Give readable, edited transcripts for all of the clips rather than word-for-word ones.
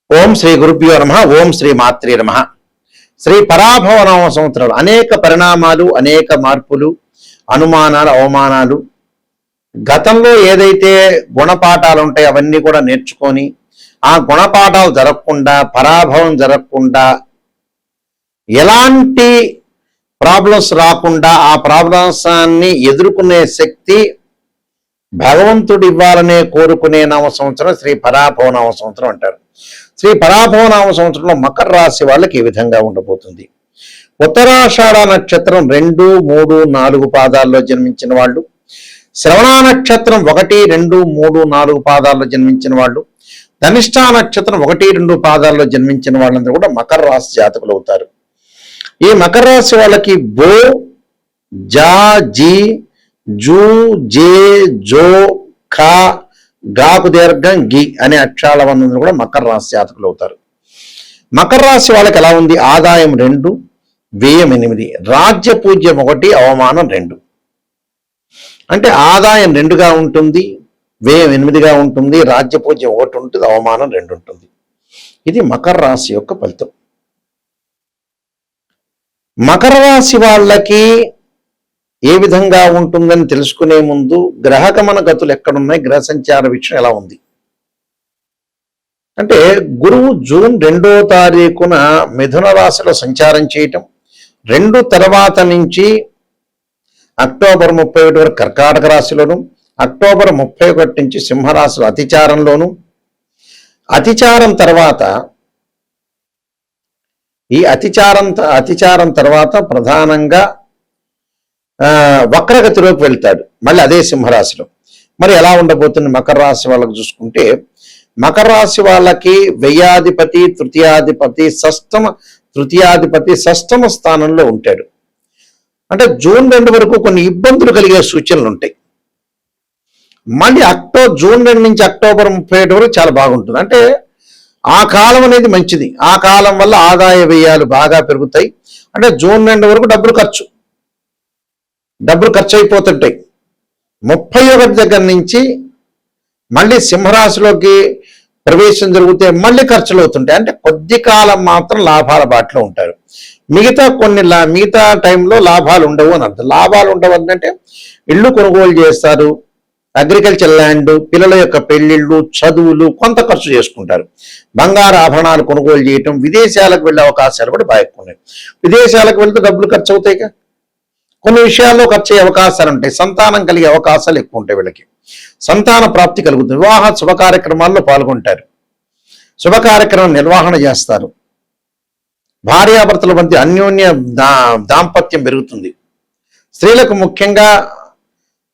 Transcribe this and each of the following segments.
ఓం శ్రీ గురుభ్యో నమః. ఓం శ్రీ మాత్రే నమః. శ్రీ పరాభవనామ సంవత్సరాలు అనేక పరిణామాలు, అనేక మార్పులు, అనుమానాలు, అవమానాలు, గతంలో ఏదైతే గుణపాఠాలు ఉంటాయో అవన్నీ కూడా నేర్చుకొని ఆ గుణపాఠాలు జరగకుండా, పరాభవం జరగకుండా, ఎలాంటి ప్రాబ్లమ్స్ రాకుండా ఆ ప్రాబ్లమ్స్ని ఎదుర్కొనే శక్తి భగవంతుడు ఇవ్వాలనే కోరుకునే నామ సంవత్సరం శ్రీ పరాభవనామ సంవత్సరం అంటారు. శ్రీ పరాభవనామ సంవత్సరంలో మకర రాశి వాళ్ళకి ఈ విధంగా ఉండబోతుంది. ఉత్తరాషాఢ నక్షత్రం 2, 3, 4 పాదాల్లో జన్మించిన వాళ్ళు, శ్రవణ నక్షత్రం 1, 2, 3, 4 పాదాల్లో జన్మించిన వాళ్ళు, ధనిష్ఠా నక్షత్రం 1, 2 పాదాల్లో జన్మించిన వాళ్ళందరూ కూడా మకర రాశి జాతకులు అవుతారు. ఈ మకర రాశి వాళ్ళకి బో, జా, జీ, జూ, జే, జో, ఖా, గాకు దీర్ఘం, గి అనే అక్షరాల వందలు కూడా మకర రాశి జాతకులు అవుతారు. మకర రాశి వాళ్ళకి ఎలా ఉంది? ఆదాయం 2, వ్యయం 8, రాజ్య పూజ్యం 1, అవమానం 2. అంటే ఆదాయం 2గా ఉంటుంది, వ్యయం 8గా ఉంటుంది, రాజ్య పూజ్యం 1 ఉంటుంది, అవమానం 2 ఉంటుంది. ఇది మకర రాశి యొక్క ఫలితం. మకర రాశి వాళ్ళకి ఏ విధంగా ఉంటుందని తెలుసుకునే ముందు గ్రహగమన గతులు ఎక్కడున్నాయి, గ్రహ సంచార విషయం ఎలా ఉంది అంటే, గురువు జూన్ 2వ తారీఖున మిథున రాశిలో సంచారం చేయటం, 2 తర్వాత నుంచి అక్టోబర్ 31 వరకు కర్కాటక రాశిలోను, అక్టోబర్ 31 నుంచి సింహరాశిలో అతిచారంలోను, అతిచారం తర్వాత ఈ అతిచారం తర్వాత ప్రధానంగా వక్రగతిలోకి వెళ్తాడు, మళ్ళీ అదే సింహరాశిలో. మరి ఎలా ఉండబోతుంది మకర రాశి వాళ్ళకి చూసుకుంటే, మకర రాశి వాళ్ళకి వ్యయాధిపతి, తృతీయాధిపతి షష్టమ స్థానంలో ఉంటాడు. అంటే జూన్ 2 వరకు కొన్ని ఇబ్బందులు కలిగే సూచనలు ఉంటాయి. మళ్ళీ జూన్ 2 నుంచి అక్టోబర్ 31 వరకు చాలా బాగుంటుంది. అంటే ఆ కాలం అనేది మంచిది. ఆ కాలం వల్ల ఆదాయ వ్యయాలు బాగా పెరుగుతాయి. అంటే జూన్ 2 వరకు డబ్బులు ఖర్చు అయిపోతుంటాయి. 31 దగ్గర నుంచి మళ్ళీ సింహరాశిలోకి ప్రవేశం జరిగితే మళ్ళీ ఖర్చులు అవుతుంటాయి. అంటే కొద్ది కాలం మాత్రం లాభాల బాటలో ఉంటారు. మిగతా టైంలో లాభాలు ఉండవు అని అర్థం. లాభాలు ఉండవు అంటే ఇళ్ళు కొనుగోలు చేస్తారు, అగ్రికల్చర్ ల్యాండ్, పిల్లల యొక్క పెళ్లిళ్ళు, చదువులు, కొంత ఖర్చు చేసుకుంటారు. బంగారు ఆభరణాలు కొనుగోలు చేయటం, విదేశాలకు వెళ్ళే అవకాశాలు కూడా బాగా ఎక్కువ ఉన్నాయి. విదేశాలకు వెళ్తే డబ్బులు ఖర్చు అవుతాయిగా, కొన్ని విషయాల్లో ఖర్చు అయ్యే అవకాశాలు ఉంటాయి. సంతానం కలిగే అవకాశాలు ఎక్కువ ఉంటాయి. వీళ్ళకి సంతాన ప్రాప్తి కలుగుతుంది. వివాహ శుభ కార్యక్రమాల్లో పాల్గొంటారు, శుభ కార్యక్రమం నిర్వహణ చేస్తారు. భార్యాభర్తల మధ్య అన్యోన్య దాంపత్యం పెరుగుతుంది. స్త్రీలకు ముఖ్యంగా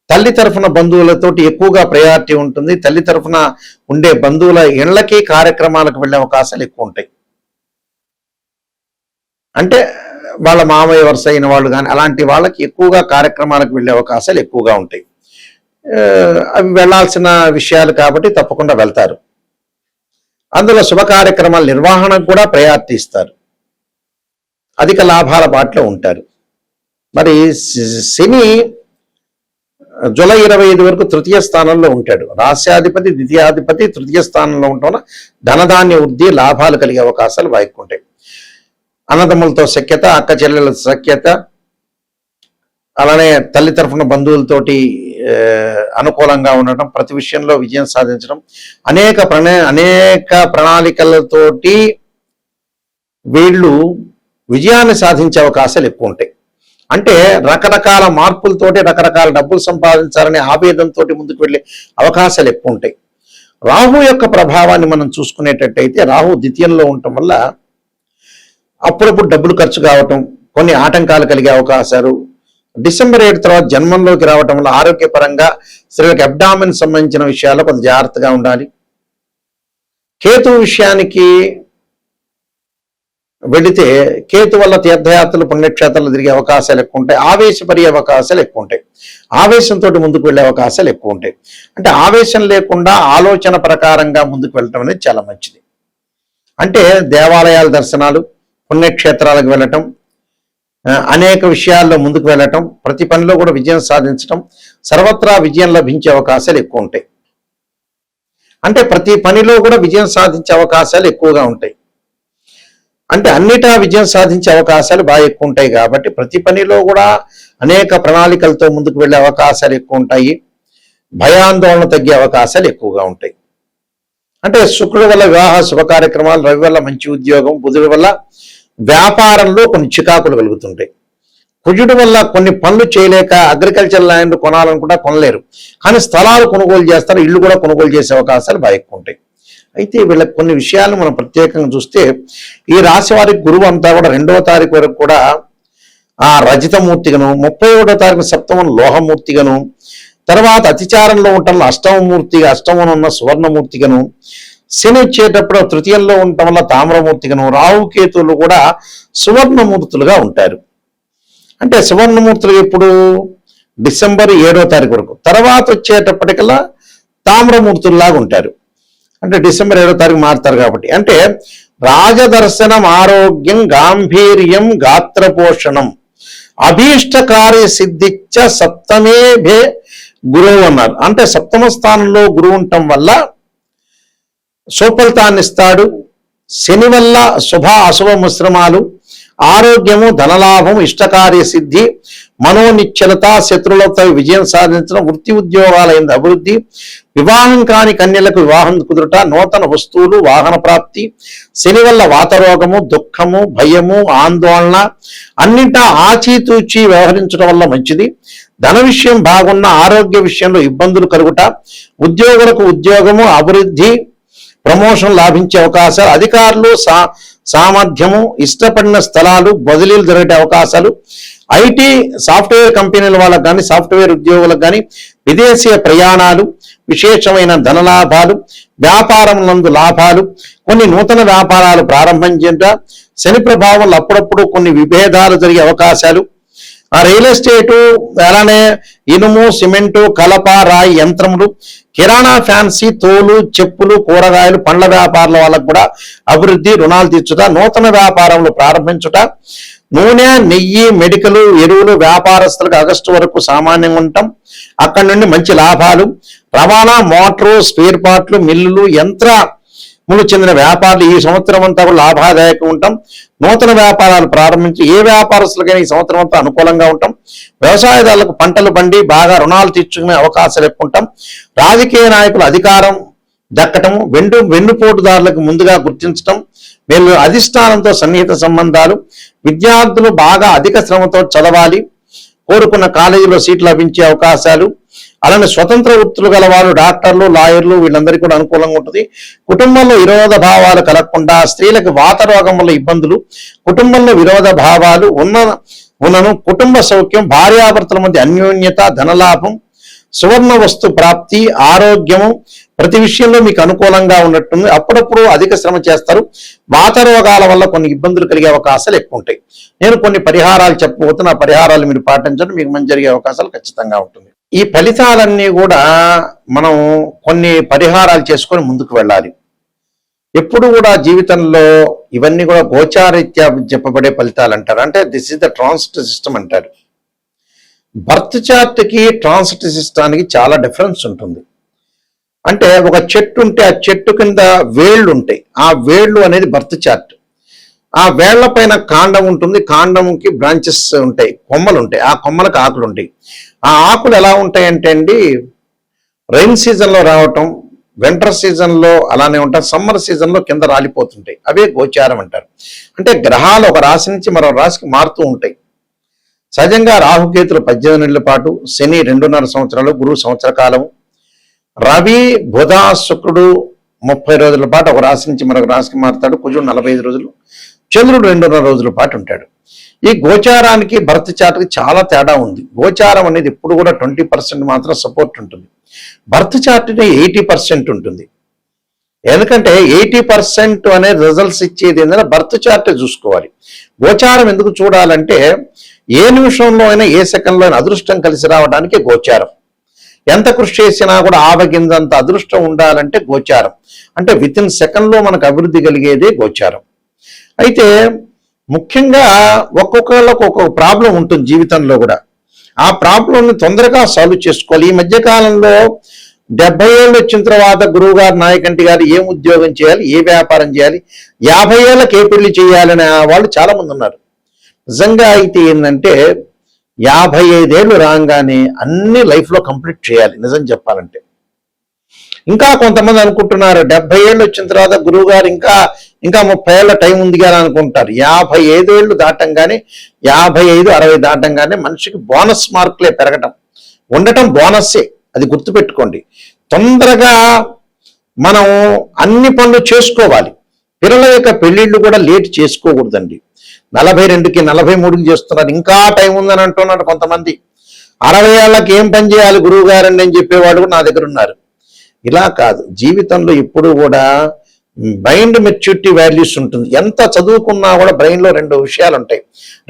తల్లి తరఫున బంధువులతోటి ఎక్కువగా ప్రయారిటీ ఉంటుంది. తల్లి తరఫున ఉండే బంధువుల ఇళ్లకి కార్యక్రమాలకు వెళ్ళే అవకాశాలు ఎక్కువ ఉంటాయి. అంటే వాళ్ళ మామయ్య వరుస అయిన వాళ్ళు కానీ అలాంటి వాళ్ళకి ఎక్కువగా కార్యక్రమాలకు వెళ్ళే అవకాశాలు ఎక్కువగా ఉంటాయి. అవి వెళ్లాల్సిన విషయాలు కాబట్టి తప్పకుండా వెళ్తారు. అందులో శుభ కార్యక్రమాల నిర్వహణకు కూడా ప్రయారిటీ ఇస్తారు. అధిక లాభాల బాటలో ఉంటారు. మరి శని జూలై 25 వరకు తృతీయ స్థానంలో ఉంటాడు. రాస్యాధిపతి, ద్వితీయాధిపతి తృతీయ స్థానంలో ఉండటం ధనధాన్య వృద్ధి, లాభాలు కలిగే అవకాశాలు బాగా ఉంటాయి. అన్నదమ్ములతో సఖ్యత, అక్క చెల్లెల సఖ్యత, అలానే తల్లి తరఫున బంధువులతోటి అనుకూలంగా ఉండటం, ప్రతి విషయంలో విజయం సాధించడం, అనేక ప్రణాళికలతోటి వీళ్ళు విజయాన్ని సాధించే అవకాశాలు ఎక్కువ ఉంటాయి. అంటే రకరకాల మార్పులతోటి రకరకాల డబ్బులు సంపాదించాలనే ఆవేదంతో ముందుకు వెళ్ళే అవకాశాలు ఎక్కువ ఉంటాయి. రాహు యొక్క ప్రభావాన్ని మనం చూసుకునేటట్టయితే, రాహు ద్వితీయంలో ఉండటం వల్ల అప్పుడప్పుడు డబ్బులు ఖర్చు కావటం, కొన్ని ఆటంకాలు కలిగే అవకాశాలు, డిసెంబర్ 7 తర్వాత జన్మంలోకి రావటం వల్ల ఆరోగ్యపరంగా స్త్రీలకు అబ్డామిన్ సంబంధించిన విషయాల్లో కొంత జాగ్రత్తగా ఉండాలి. కేతు విషయానికి వెళితే, కేతు వల్ల తీర్థయాత్రలు, పుణ్యక్షేత్రాలు తిరిగే అవకాశాలు ఎక్కువ ఉంటాయి. ఆవేశపడే అవకాశాలు ఎక్కువ ఉంటాయి. ఆవేశంతో ముందుకు వెళ్ళే అవకాశాలు ఎక్కువ ఉంటాయి. అంటే ఆవేశం లేకుండా ఆలోచన ప్రకారంగా ముందుకు వెళ్ళటం అనేది చాలా మంచిది. అంటే దేవాలయాల దర్శనాలు, పుణ్యక్షేత్రాలకు వెళ్ళటం, అనేక విషయాల్లో ముందుకు వెళ్ళటం, ప్రతి పనిలో కూడా విజయం సాధించటం, సర్వత్రా విజయం లభించే అవకాశాలు ఎక్కువ ఉంటాయి. అంటే ప్రతి పనిలో కూడా విజయం సాధించే అవకాశాలు ఎక్కువగా ఉంటాయి. అంటే అన్నిటా విజయం సాధించే అవకాశాలు బాగా ఎక్కువ ఉంటాయి కాబట్టి ప్రతి పనిలో కూడా అనేక ప్రణాళికలతో ముందుకు వెళ్ళే అవకాశాలు ఎక్కువ ఉంటాయి. భయాందోళన తగ్గే అవకాశాలు ఎక్కువగా ఉంటాయి. అంటే శుక్రుడి వల్ల వివాహ శుభ కార్యక్రమాలు, రవి వల్ల మంచి ఉద్యోగం, బుధుడి వల్ల వ్యాపారంలో కొన్ని చికాకులు కలుగుతుంటాయి. కుజుడి వల్ల కొన్ని పనులు చేయలేక అగ్రికల్చర్ ల్యాండ్ కొనాలనుకుంటా కొనలేరు, కానీ స్థలాలు కొనుగోలు చేస్తారు, ఇల్లు కూడా కొనుగోలు చేసే అవకాశాలు బాగా ఎక్కువ ఉంటాయి. అయితే వీళ్ళకి కొన్ని విషయాలను మనం ప్రత్యేకంగా చూస్తే ఈ రాశి వారికి గురువు అంతా కూడా 2వ తారీఖు వరకు కూడా ఆ రజితమూర్తిగాను, 31వ తారీఖు సప్తమం లోహమూర్తిగాను, తర్వాత అతిచారంలో ఉండటం అష్టమమూర్తిగా, అష్టమం ఉన్న సువర్ణమూర్తిగాను, శని వచ్చేటప్పుడు తృతీయంలో ఉండటం వల్ల తామ్రమూర్తిగాను, రాహుకేతువులు కూడా సువర్ణమూర్తులుగా ఉంటారు. అంటే సువర్ణమూర్తులు ఎప్పుడు డిసెంబర్ 7వ తారీఖు వరకు, తర్వాత వచ్చేటప్పటికల్లా తామ్రమూర్తుల్లాగా ఉంటారు. అంటే డిసెంబర్ 7వ తారీఖు మారుతారు కాబట్టి. అంటే రాజదర్శనం, ఆరోగ్యం, గాంభీర్యం, గాత్రపోషణం, అభీష్ట కార్య సిద్ధిచ్చ సప్తమే భే గురువు అన్నారు. అంటే సప్తమ స్థానంలో గురువు ఉండటం వల్ల సుఫలితాన్ని ఇస్తాడు. శని వల్ల శుభ అశుభ మిశ్రమాలు, ఆరోగ్యము, ధనలాభం, ఇష్టకార్య సిద్ధి, మనోనిశ్చలత, శత్రులతో విజయం సాధించడం, వృత్తి ఉద్యోగాలైన అభివృద్ధి, వివాహం కాని కన్యలకు వివాహం కుదురుట, నూతన వస్తువులు, వాహన ప్రాప్తి, శని వల్ల వాతరోగము, దుఃఖము, భయము, ఆందోళన, అన్నింటా ఆచితూచి వ్యవహరించడం వల్ల మంచిది. ధన విషయం బాగున్న, ఆరోగ్య విషయంలో ఇబ్బందులు కలుగుట, ఉద్యోగులకు ఉద్యోగము, అభివృద్ధి, ప్రమోషన్ లాభించే అవకాశాలు, అధికారులు సామర్థ్యము, ఇష్టపడిన స్థలాలు, బదిలీలు జరిగే అవకాశాలు, ఐటీ సాఫ్ట్వేర్ కంపెనీల వాళ్ళకు కానీ, సాఫ్ట్వేర్ ఉద్యోగులకు కానీ విదేశీయ ప్రయాణాలు, విశేషమైన ధనలాభాలు, వ్యాపారం నందు లాభాలు, కొన్ని నూతన వ్యాపారాలు ప్రారంభించేట, శని ప్రభావం అప్పుడప్పుడు కొన్ని విభేదాలు జరిగే అవకాశాలు, రియల్ ఎస్టేటు, అలానే ఇనుము, సిమెంటు, కలప, రాయి యంత్రములు, కిరాణా, ఫ్యాన్సీ, తోలు, చెప్పులు, కూరగాయలు, పండ్ల వ్యాపారాల వాళ్ళకు కూడా అభివృద్ధి, రుణాలు తీర్చుట, నూతన వ్యాపారంలో ప్రారంభించుట, నూనె, నెయ్యి, మెడికల్, ఎరువులు వ్యాపారస్తులకు ఆగస్టు వరకు సామాన్యంగా ఉంటాం. అక్కడి నుండి మంచి లాభాలు, రవాణా, మోటారు, స్పేర్ పార్ట్లు, మిల్లులు, యంత్రములు చెందిన వ్యాపారాలు ఈ సంవత్సరం అంతా కూడా లాభాదాయకంగా ఉంటాం. నూతన వ్యాపారాలు ప్రారంభించి ఏ వ్యాపారస్తులకైనా ఈ సంవత్సరం అంతా అనుకూలంగా ఉంటాం. వ్యవసాయదారులకు పంటలు పండి బాగా రుణాలు తీర్చుకునే అవకాశాలు ఎక్కువ ఉంటాం. రాజకీయ నాయకులు అధికారం దక్కటము, వెన్నుపోటుదారులకు ముందుగా గుర్తించటం, వీళ్ళు అధిష్టానంతో సన్నిహిత సంబంధాలు, విద్యార్థులు బాగా అధిక శ్రమతో చదవాలి, కోరుకున్న కాలేజీలో సీట్లు లభించే అవకాశాలు, అలానే స్వతంత్ర వృత్తులు గల వాళ్ళు, డాక్టర్లు, లాయర్లు, వీళ్ళందరికీ కూడా అనుకూలంగా ఉంటుంది. కుటుంబంలో విరోధ భావాలు కలగకుండా, స్త్రీలకు వాత రోగం వల్ల ఇబ్బందులు, కుటుంబంలో విరోధ భావాలు ఉన్నను, కుటుంబ సౌఖ్యం, భార్యాభర్తల మధ్య అన్యోన్యత, ధనలాభం, సువర్ణ వస్తు ప్రాప్తి, ఆరోగ్యము, ప్రతి విషయంలో మీకు అనుకూలంగా ఉన్నట్టుంది. అప్పుడప్పుడు అధిక శ్రమ చేస్తారు. వాత రోగాల వల్ల కొన్ని ఇబ్బందులు కలిగే అవకాశాలు ఎక్కువ ఉంటాయి. నేను కొన్ని పరిహారాలు చెప్పబోతున్నా, ఆ పరిహారాలు మీరు పాటించడం మీకు మంచి జరిగే అవకాశాలు ఖచ్చితంగా ఉంటుంది. ఈ ఫలితాలన్నీ కూడా మనం కొన్ని పరిహారాలు చేసుకొని ముందుకు వెళ్ళాలి. ఎప్పుడు కూడా జీవితంలో ఇవన్నీ కూడా గోచారీత్యా చెప్పబడే ఫలితాలు అంటారు. అంటే this is the transit system అంటారు. బర్త్ చార్ట్కి ట్రాన్సిట్ సిస్టానికి చాలా డిఫరెన్స్ ఉంటుంది. అంటే ఒక చెట్టు ఉంటే ఆ చెట్టు కింద వేళ్ళు ఉంటాయి. ఆ వేళ్ళు అనేది బర్త్ చార్ట్. ఆ వేళ్ల పైన కాండం ఉంటుంది, కాండంకి బ్రాంచెస్ ఉంటాయి, కొమ్మలు ఉంటాయి, ఆ కొమ్మలకు ఆకులు ఉంటాయి. ఆ ఆకులు ఎలా ఉంటాయంటే అండి, రైన్ సీజన్లో రావటం, వింటర్ సీజన్లో అలానే ఉంటాయి, సమ్మర్ సీజన్లో కింద రాలిపోతుంటాయి. అవే గోచారం అంటారు. అంటే గ్రహాలు ఒక రాశి నుంచి మరో రాశికి మారుతూ ఉంటాయి. సహజంగా రాహుకేతులు 18 నెలల పాటు, శని 2.5 సంవత్సరాలు, గురువు సంవత్సర కాలము, రవి, బుధ, శుక్రుడు 30 రోజుల పాటు ఒక రాశి నుంచి మరొక రాశికి మారుతాడు, కుజుడు 45 రోజులు, చంద్రుడు 2.5 రోజుల పాటు ఉంటాడు. ఈ గోచారానికి బర్త్ చార్ట్కి చాలా తేడా ఉంది. గోచారం అనేది ఎప్పుడు కూడా 20% మాత్రం సపోర్ట్ ఉంటుంది. బర్త్ చార్ట్ 80% ఉంటుంది. ఎందుకంటే 80% అనే రిజల్ట్స్ ఇచ్చేది ఏంటంటే బర్త్ చార్ట్ చూసుకోవాలి. గోచారం ఎందుకు చూడాలంటే ఏ నిమిషంలో అయినా, ఏ సెకండ్లో అయినా అదృష్టం కలిసి రావడానికి గోచారం. ఎంత కృషి చేసినా కూడా ఆవగింజంత అదృష్టం ఉండాలంటే గోచారం. అంటే వితిన్ సెకండ్లో మనకు అభివృద్ధి కలిగేదే గోచారం. అయితే ముఖ్యంగా ఒక్కొక్కళ్ళకు ఒక్కొక్క ప్రాబ్లం ఉంటుంది జీవితంలో కూడా. ఆ ప్రాబ్లంని తొందరగా సాల్వ్ చేసుకోవాలి. ఈ మధ్యకాలంలో 70 ఏళ్ళు వచ్చిన తర్వాత గురువు గారు నాయకంటి గారు ఏం ఉద్యోగం చేయాలి, ఏ వ్యాపారం చేయాలి, 50 ఏళ్ళకి ఏ పెళ్లి చేయాలనే వాళ్ళు చాలా మంది ఉన్నారు. నిజంగా అయితే ఏంటంటే 55 ఏళ్ళు రాగానే అన్ని లైఫ్లో కంప్లీట్ చేయాలి నిజం చెప్పాలంటే. ఇంకా కొంతమంది అనుకుంటున్నారు 70 ఏళ్ళు వచ్చిన తర్వాత గురువు గారు ఇంకా 30 ఏళ్ళ టైం ఉంది కదా అనుకుంటారు. 55 ఏళ్ళు దాటంగానే 55, 60 దాటంగానే మనిషికి బోనస్ మార్కులే పెరగటం ఉండటం బోనస్సే, అది గుర్తుపెట్టుకోండి. తొందరగా మనం అన్ని పనులు చేసుకోవాలి. పిల్లల యొక్క పెళ్లిళ్ళు కూడా లేట్ చేసుకోకూడదండి. 42కి 43కి చేస్తున్నారు, ఇంకా టైం ఉందని అంటున్నారు కొంతమంది. 60 ఏళ్ళకి ఏం పని చేయాలి గురువు గారండి అని చెప్పేవాడు కూడా నా దగ్గర ఉన్నారు. ఇలా కాదు, జీవితంలో ఎప్పుడు కూడా మైండ్ మెచ్యూరిటీ వాల్యూస్ ఉంటుంది. ఎంత చదువుకున్నా కూడా బ్రెయిన్లో 2 విషయాలు ఉంటాయి,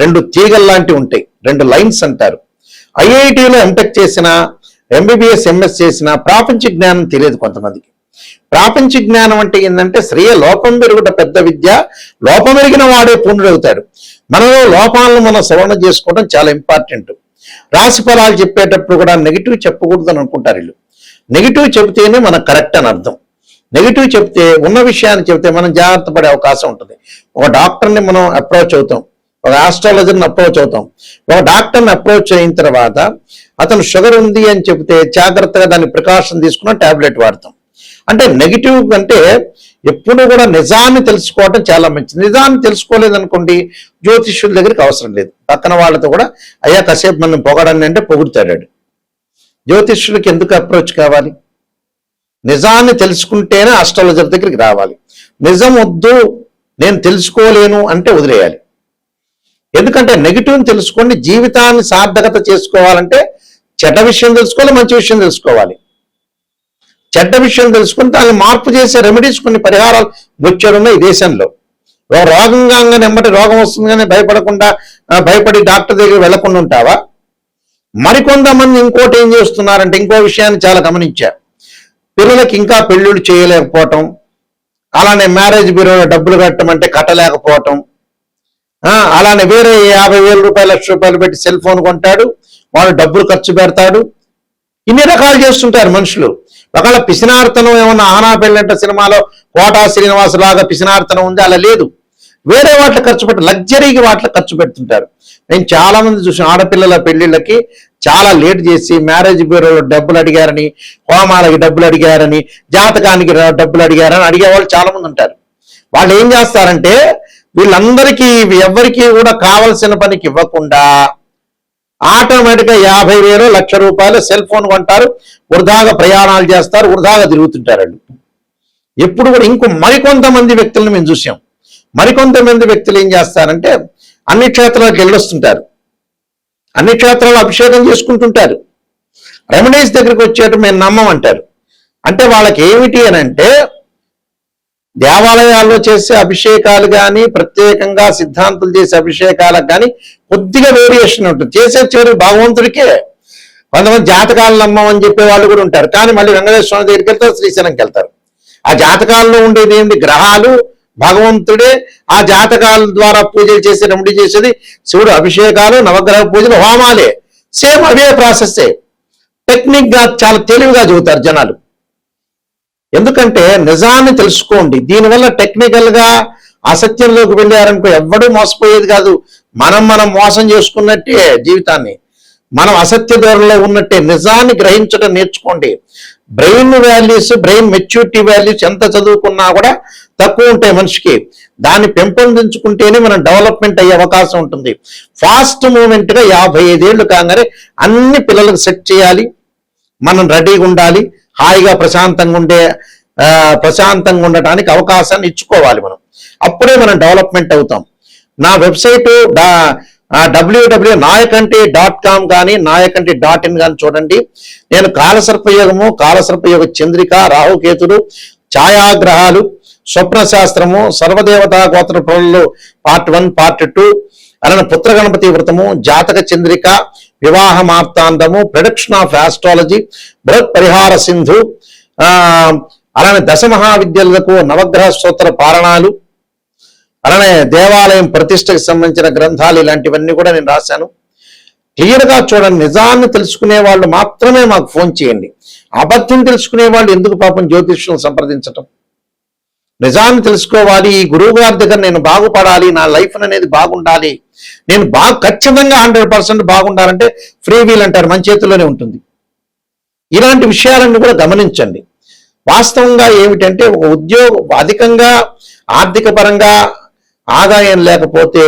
2 తీగలు లాంటివి ఉంటాయి, 2 లైన్స్ అంటారు. ఐఐటిలో ఎంటెక్ చేసిన, ఎంబీబీఎస్ ఎంఎస్ చేసిన ప్రాపంచిక జ్ఞానం తెలియదు కొంతమందికి. ప్రాపంచిక జ్ఞానం అంటే ఏంటంటే శ్రేయ లోపం పెరుగుట పెద్ద విద్య, లోపం ఎరిగిన వాడే పూర్ణుడవుతాడు. మనలో లోపాలను మనం సవరణ చేసుకోవడం చాలా ఇంపార్టెంట్. రాశి ఫలాలు చెప్పేటప్పుడు కూడా నెగిటివ్ చెప్పకూడదని అనుకుంటారు వీళ్ళు. నెగిటివ్ చెబితేనే మనకు కరెక్ట్ అని అర్థం. నెగిటివ్ చెప్తే, ఉన్న విషయాన్ని చెబితే మనం జాగ్రత్త పడే అవకాశం ఉంటుంది. ఒక డాక్టర్ని మనం అప్రోచ్ అవుతాం, ఒక ఆస్ట్రాలజర్ని అప్రోచ్ అవుతాం. ఒక డాక్టర్ని అప్రోచ్ అయిన తర్వాత అతను షుగర్ ఉంది అని చెబితే జాగ్రత్తగా దాన్ని ప్రికాషన్ తీసుకున్న టాబ్లెట్ వాడతాం. అంటే నెగిటివ్ అంటే ఎప్పుడు కూడా నిజాన్ని తెలుసుకోవడం చాలా మంచిది. నిజాన్ని తెలుసుకోలేదనుకోండి జ్యోతిష్యుల దగ్గరికి అవసరం లేదు. పక్కన వాళ్ళతో కూడా అయ్యా కాసేపు మనం పొగడండి అంటే పొగుడుతాడు. జ్యోతిష్యుడికి ఎందుకు అప్రోచ్ కావాలి? నిజాన్ని తెలుసుకుంటేనే ఆస్ట్రాలజర్ దగ్గరికి రావాలి. నిజం వద్దు, నేను తెలుసుకోలేను అంటే వదిలేయాలి. ఎందుకంటే నెగిటివ్ని తెలుసుకోండి. జీవితాన్ని సార్థకత చేసుకోవాలంటే చెడ్డ విషయం తెలుసుకోవాలి, మంచి విషయం తెలుసుకోవాలి. చెడ్డ విషయం తెలుసుకుని దాన్ని మార్పు చేసే రెమెడీస్, కొన్ని పరిహారాలు వచ్చారున్నాయి ఈ దేశంలో. రోగంగా నెమ్మటి రోగం వస్తుంది కానీ భయపడి డాక్టర్ దగ్గర వెళ్లకుండా ఉంటావా? మరికొంతమంది ఇంకోటి ఏం చేస్తున్నారంటే, ఇంకో విషయాన్ని చాలా గమనించారు. పిల్లలకి ఇంకా పెళ్ళిళ్ళు చేయలేకపోవటం, అలానే మ్యారేజ్ బ్యూరోలో డబ్బులు కట్టమంటే కట్టలేకపోవటం, అలానే వేరే 50,000 రూపాయలు, 1,00,000 రూపాయలు పెట్టి సెల్ ఫోన్ కొంటాడు, వాడు డబ్బులు ఖర్చు పెడతాడు. ఇన్ని రకాలు చేస్తుంటారు మనుషులు. ఒకవేళ పిసినార్తనం ఏమన్నా ఆనా పెళ్ళంట సినిమాలో కోటా శ్రీనివాస్ లాగా పిసినార్తనం ఉంది, అలా లేదు. వేరే వాటిలో ఖర్చు పెట్టి లగ్జరీకి వాటిలో ఖర్చు పెడుతుంటారు. నేను చాలా మంది చూసిన ఆడపిల్లల పెళ్లిళ్ళకి చాలా లేట్ చేసి మ్యారేజ్ బ్యూరోలో డబ్బులు అడిగారని, హోమాలకి డబ్బులు అడిగారని, జాతకానికి డబ్బులు అడిగారని అడిగేవాళ్ళు చాలా మంది ఉంటారు. వాళ్ళు ఏం చేస్తారంటే వీళ్ళందరికీ ఎవరికి కూడా కావలసిన పనికి ఇవ్వకుండా ఆటోమేటిక్గా 50,000, 1,00,000 రూపాయలు సెల్ ఫోన్ కొంటారు, వృధాగా ప్రయాణాలు చేస్తారు, వృధాగా తిరుగుతుంటారు వాళ్ళు. ఎప్పుడు కూడా మరికొంతమంది వ్యక్తులను మేము చూసాం. మరికొంతమంది వ్యక్తులు ఏం చేస్తారంటే అన్ని క్షేత్రాలకు వెళ్ళొస్తుంటారు, అన్ని క్షేత్రాలు అభిషేకం చేసుకుంటుంటారు. రెమెడీస్ దగ్గరికి వచ్చేట మేము నమ్మమంటారు. అంటే వాళ్ళకి ఏమిటి అని అంటే, దేవాలయాల్లో చేసే అభిషేకాలు కానీ, ప్రత్యేకంగా సిద్ధాంతులు చేసే అభిషేకాలకు కానీ కొద్దిగా వేరియేషన్ ఉంటుంది. చేసే చివరి భగవంతుడికే. కొంతమంది జాతకాలు నమ్మమని చెప్పే వాళ్ళు కూడా ఉంటారు, కానీ మళ్ళీ వెంకటేశ్వర స్వామి దగ్గరికి వెళ్తారు, శ్రీశైలంకి వెళ్తారు. ఆ జాతకాల్లో ఉండేది ఏంటి? గ్రహాలు, భగవంతుడే. ఆ జాతకాల ద్వారా పూజలు చేసి రెమెడీ చేసేది శివుడు, అభిషేకాలు, నవగ్రహ పూజలు, హోమాలే. సేమ్ అవే ప్రాసెస్సే. టెక్నిక్ గా చాలా తెలివిగా చెబుతారు జనాలు. ఎందుకంటే నిజాన్ని తెలుసుకోండి. దీనివల్ల టెక్నికల్ గా అసత్యంలోకి వెళ్ళారనుకో ఎవ్వడూ మోసపోయేది కాదు. మనం మోసం చేసుకున్నట్టే జీవితాన్ని. మనం అసత్య ధోరణిలో ఉన్నట్టే. నిజాన్ని గ్రహించడం నేర్చుకోండి. Brain values, brain maturity values ఎంత చదువుకున్నా కూడా తక్కువ ఉంటాయి మనిషికి. దాన్ని పెంపొందించుకుంటేనే మనం డెవలప్మెంట్ అయ్యే అవకాశం ఉంటుంది. ఫాస్ట్ మూమెంట్ గా 55 ఏళ్ళు కాగానే అన్ని పిల్లలకు సెట్ చేయాలి. మనం రెడీగా ఉండాలి. హాయిగా ప్రశాంతంగా ఉండటానికి అవకాశాన్ని ఇచ్చుకోవాలి మనం. అప్పుడే మనం డెవలప్మెంట్ అవుతాం. నా వెబ్సైట్ www.nayakanti.com కానీ nayakanti.in కానీ చూడండి. నేను కాలసర్పయోగము, కాలసర్పయోగ చంద్రిక, రాహుకేతుడు, ఛాయాగ్రహాలు, స్వప్న శాస్త్రము, సర్వదేవతా గోత్ర ప్రజలు పార్ట్ 1, పార్ట్ 2, అలానే పుత్ర గణపతి వ్రతము, జాతక చంద్రిక, వివాహ మార్తాండము, ప్రొడక్షన్ ఆఫ్ ఆస్ట్రాలజీ, బృహత్ పరిహార సింధు, అలానే దశమహావిద్యలకు నవగ్రహ స్తోత్ర పారణాలు, అలానే దేవాలయం ప్రతిష్టకు సంబంధించిన గ్రంథాలు, ఇలాంటివన్నీ కూడా నేను రాశాను. క్లియర్గా చూడండి. నిజాన్ని తెలుసుకునే వాళ్ళు మాత్రమే మాకు ఫోన్ చేయండి. అబద్ధం తెలుసుకునే వాళ్ళు ఎందుకు పాపం జ్యోతిష్యం సంప్రదించటం? నిజాన్ని తెలుసుకోవాలి. ఈ గురువు గారి దగ్గర నేను బాగుపడాలి, నా లైఫ్ అనేది బాగుండాలి, నేను ఖచ్చితంగా 100% బాగుండాలంటే ఫ్రీ వీల్ అంటారు, మన చేతిలోనే ఉంటుంది. ఇలాంటి విషయాలను కూడా గమనించండి. వాస్తవంగా ఏమిటంటే ఒక ఉద్యోగం అధికంగా ఆర్థిక పరంగా ఆదాయం లేకపోతే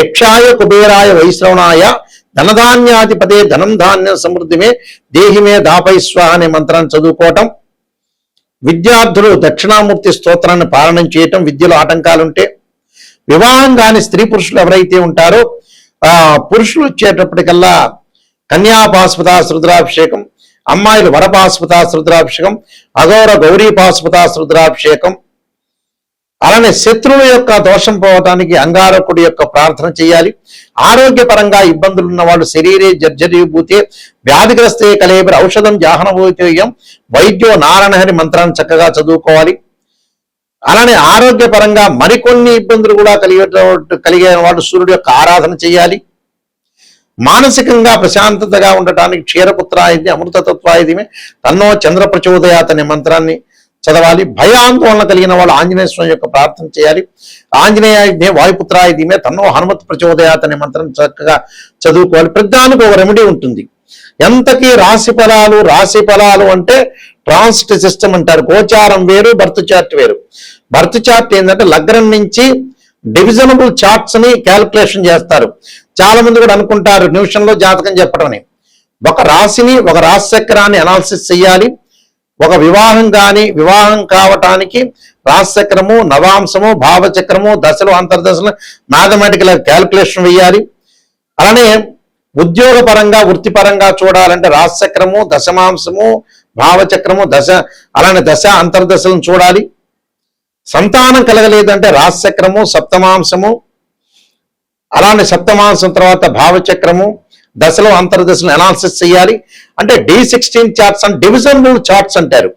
యక్షాయ కుబేరాయ వైశ్రవణాయ ధనధాన్యాధిపతే ధనం ధాన్య సమృద్ధిమే దేహిమే దాపైస్వ అనే మంత్రాన్ని చదువుకోవటం, విద్యార్థులు దక్షిణామూర్తి స్తోత్రాన్ని పాలనం చేయటం, విద్యలో ఆటంకాలుంటే, వివాహం కాని స్త్రీ పురుషులు ఎవరైతే ఉంటారో పురుషులు వచ్చేటప్పటికల్లా కన్యాపాస్పదాస్ రుద్రాభిషేకం, అమ్మాయిలు వరపాస్పదాస్ రుద్రాభిషేకం, అఘోర గౌరీ పాస్పదాస్ రుద్రాభిషేకం, అలానే శత్రువు యొక్క దోషం పోవటానికి అంగారకుడి యొక్క ప్రార్థన చేయాలి. ఆరోగ్యపరంగా ఇబ్బందులు ఉన్న వాళ్ళు శరీరే జర్జరీభూతే వ్యాధిగ్రస్తే కలేబరి ఔషధం జాహనభూతేయం వైద్యో నారాయణహరి మంత్రాన్ని చక్కగా చదువుకోవాలి. అలానే ఆరోగ్యపరంగా మరికొన్ని ఇబ్బందులు కూడా కలిగే వాళ్ళు సూర్యుడు యొక్క ఆరాధన చేయాలి. మానసికంగా ప్రశాంతతగా ఉండటానికి క్షీరపుత్రాయుధి అమృతతత్వాయుధిమే తన్నో చంద్ర ప్రచోదయాత్ అనే మంత్రాన్ని చదవాలి. భయాందోళన కలిగిన వాళ్ళు ఆంజనేయ స్వామి యొక్క ప్రార్థన చేయాలి. ఆంజనేయ వాయుపుత్రాయుధిమే తన్నో హనుమత్ ప్రచోదయాత్ అనే మంత్రం చక్కగా చదువుకోవాలి. ప్రతిదానికి ఒక రెమెడీ ఉంటుంది. ఎంతకీ రాశి ఫలాలు అంటే ట్రాన్సిట్ సిస్టమ్ అంటారు. గోచారం వేరు, బర్త్ చార్ట్ వేరు. బర్త్ చార్ట్ ఏంటంటే లగ్నం నుంచి డివిజనబుల్ చార్ట్స్ ని క్యాల్కులేషన్ చేస్తారు. చాలా మంది కూడా అనుకుంటారు నిమిషంలో జాతకం చెప్పడం. ఒక రాశిని, ఒక రాశి చక్రాన్ని అనాలిసిస్ చేయాలి. ఒక వివాహం కావటానికి రాశి చక్రము, నవాంశము, భావచక్రము, దశలు, అంతర్దశలు మ్యాథమెటికల్ క్యాల్కులేషన్ వేయాలి. అలానే ఉద్యోగపరంగా వృత్తిపరంగా చూడాలంటే రాశి చక్రము, దశమాంశము, భావచక్రము, అలానే దశ అంతర్దశలను చూడాలి. సంతానం కలగలేదంటే రాశి చక్రము, సప్తమాంశము, అలానే సప్తమాంశం తర్వాత భావచక్రము, దశలో అంతర్దశలు అనాలిసిస్ చేయాలి. అంటే D16 చార్ట్స్ అంటే డివిజనబుల్ చార్ట్స్ అంటారు.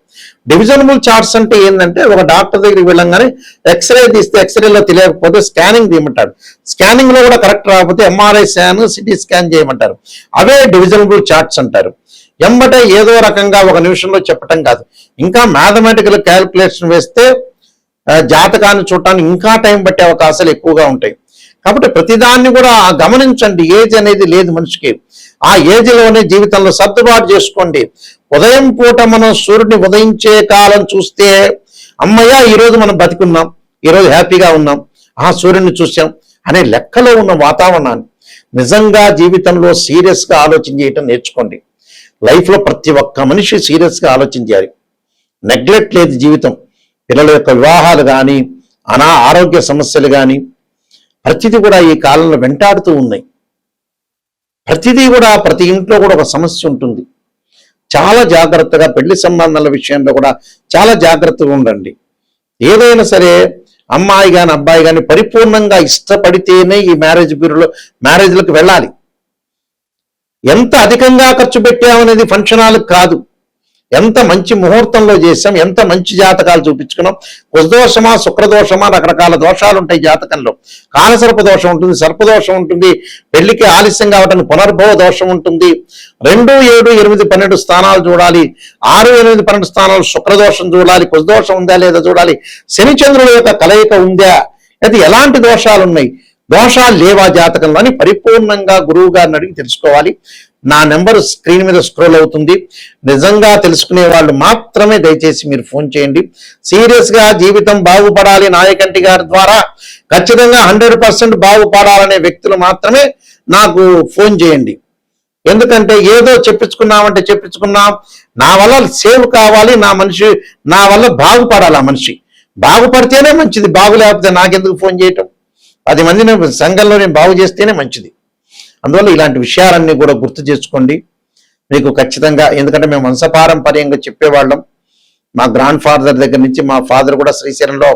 డివిజనబుల్ చార్ట్స్ అంటే ఏంటంటే ఒక డాక్టర్ దగ్గరికి వెళ్ళంగానే ఎక్స్రే తీస్తే ఎక్స్రేలో తెలియకపోతే స్కానింగ్ తీయమంటారు. స్కానింగ్ లో కూడా కరెక్ట్ రాకపోతే MRI స్కాన్, సిటీ స్కాన్ చేయమంటారు. అవే డివిజనబుల్ చార్ట్స్ అంటారు. ఎంబటే ఏదో రకంగా ఒక నిమిషంలో చెప్పటం కాదు. ఇంకా మ్యాథమెటికల్ క్యాల్కులేషన్ వేస్తే జాతకాన్ని చూడటానికి ఇంకా టైం పట్టే అవకాశాలు ఎక్కువగా ఉంటాయి. కాబట్టి ప్రతిదాన్ని కూడా గమనించండి. ఏజ్ అనేది లేదు మనిషికి. ఆ ఏజ్లోనే జీవితంలో సర్దుబాటు చేసుకోండి. ఉదయం పూట మనం సూర్యుడిని ఉదయించే కాలం చూస్తే అమ్మయ్య ఈరోజు మనం బతికున్నాం, ఈరోజు హ్యాపీగా ఉన్నాం, సూర్యుడిని చూసాం అనే లెక్కలో ఉన్న వాతావరణాన్ని నిజంగా జీవితంలో సీరియస్గా ఆలోచన చేయటం నేర్చుకోండి. లైఫ్లో ప్రతి ఒక్క మనిషి సీరియస్గా ఆలోచన చేయాలి. నెగ్లెక్ట్ లేదు జీవితం. పిల్లల యొక్క వివాహాలు కానీ, ఆరోగ్య సమస్యలు కానీ ప్రతిదీ కూడా ఈ కాలంలో వెంటాడుతూ ఉన్నాయి. ప్రతిదీ కూడా ప్రతి ఇంట్లో కూడా ఒక సమస్య ఉంటుంది. చాలా జాగ్రత్తగా పెళ్లి సంబంధాల విషయంలో కూడా చాలా జాగ్రత్తగా ఉండండి. ఏదైనా సరే అమ్మాయి కానీ అబ్బాయి కానీ పరిపూర్ణంగా ఇష్టపడితేనే ఈ మ్యారేజ్లకు వెళ్ళాలి. ఎంత అధికంగా ఖర్చు పెట్టామనేది ఫంక్షన్ హాల్కి కాదు. ఎంత మంచి ముహూర్తంలో చేసాం, ఎంత మంచి జాతకాలు చూపించుకున్నాం. కుశదోషమా, శుక్రదోషమా, రకరకాల దోషాలు ఉంటాయి జాతకంలో. కాలసర్ప దోషం ఉంటుంది, సర్పదోషం ఉంటుంది, పెళ్లికి ఆలస్యం కావటానికి పునర్భవ దోషం ఉంటుంది. 2, 7, 8, 12 స్థానాలు చూడాలి. 6, 8, 12 స్థానాలు శుక్రదోషం చూడాలి. కుశదోషం ఉందా లేదా చూడాలి. శని చంద్రుల యొక్క కలయిక ఉందా, అది ఎలాంటి దోషాలు ఉన్నాయి, దోషాలు లేవా జాతకంలో అని పరిపూర్ణంగా గురువు గారిని అడిగి తెలుసుకోవాలి. నా నెంబర్ స్క్రీన్ మీద స్క్రోల్ అవుతుంది. నిజంగా తెలుసుకునే వాళ్ళు మాత్రమే దయచేసి మీరు ఫోన్ చేయండి. సీరియస్గా జీవితం బాగుపడాలి నాయకంటి గారి ద్వారా ఖచ్చితంగా 100% బాగుపడాలనే వ్యక్తులు మాత్రమే నాకు ఫోన్ చేయండి. ఎందుకంటే ఏదో చెప్పించుకున్నాం, నా వల్ల సేవ్ కావాలి, నా వల్ల బాగుపడాలి. ఆ మనిషి బాగుపడితేనే మంచిది, బాగులేకపోతే నాకెందుకు ఫోన్ చేయటం? 10 మందిని సంఘంలో నేను బాగు చేస్తేనే మంచిది. అందువల్ల ఇలాంటి విషయాలన్నీ కూడా గుర్తు చేసుకోండి. మీకు ఖచ్చితంగా, ఎందుకంటే మేము వంశపారంపర్యంగా చెప్పేవాళ్ళం. మా గ్రాండ్ ఫాదర్ దగ్గర నుంచి, మా ఫాదర్ కూడా శ్రీశైలంలో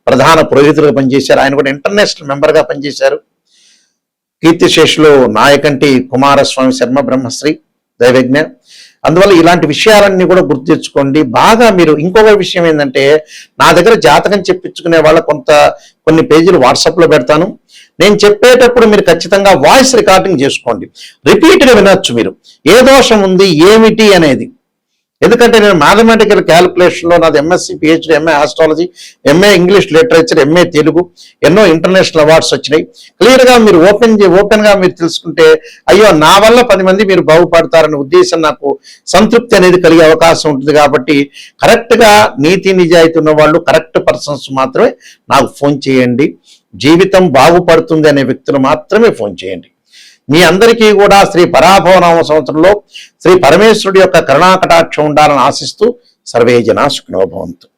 ప్రధాన పురోహితులుగా పనిచేశారు. ఆయన కూడా ఇంటర్నేషనల్ మెంబర్గా పనిచేశారు. కీర్తిశేషులు నాయకంటి కుమారస్వామి శర్మ బ్రహ్మశ్రీ దైవజ్ఞ. అందువల్ల ఇలాంటి విషయాలన్నీ కూడా గుర్తు తెచ్చుకోండి. బాగా మీరు ఇంకొక విషయం ఏంటంటే, నా దగ్గర జాతకం చెప్పించుకునే వాళ్ళ కొన్ని పేజీలు వాట్సాప్లో పెడతాను. నేను చెప్పేటప్పుడు మీరు ఖచ్చితంగా వాయిస్ రికార్డింగ్ చేసుకోండి. రిపీట్గా వినొచ్చు మీరు, ఏ దోషం ఉంది ఏమిటి అనేది. ఎందుకంటే నేను మ్యాథమెటికల్ క్యాలిక్యులేషన్లో నాది MSc, PhD, MA astrology, MA English literature, MA Telugu, ఎన్నో ఇంటర్నేషనల్ అవార్డ్స్ వచ్చినాయి. క్లియర్గా మీరు ఓపెన్గా మీరు తెలుసుకుంటే అయ్యో నా వల్ల 10 మంది మీరు బాగుపడతారనే ఉద్దేశం, నాకు సంతృప్తి అనేది కలిగే అవకాశం ఉంటుంది. కాబట్టి కరెక్ట్గా నీతి నిజాయితీ ఉన్న వాళ్ళు, కరెక్ట్ పర్సన్స్ మాత్రమే నాకు ఫోన్ చేయండి. జీవితం బాగుపడుతుంది అనే వ్యక్తులు మాత్రమే ఫోన్ చేయండి. మీ అందరికీ కూడా శ్రీ పరాభవనామ సంవత్సరంలో శ్రీ పరమేశ్వరుడి యొక్క కరుణాకటాక్షం ఉండాలని ఆశిస్తూ సర్వే జనా సుఖినో భవంతు.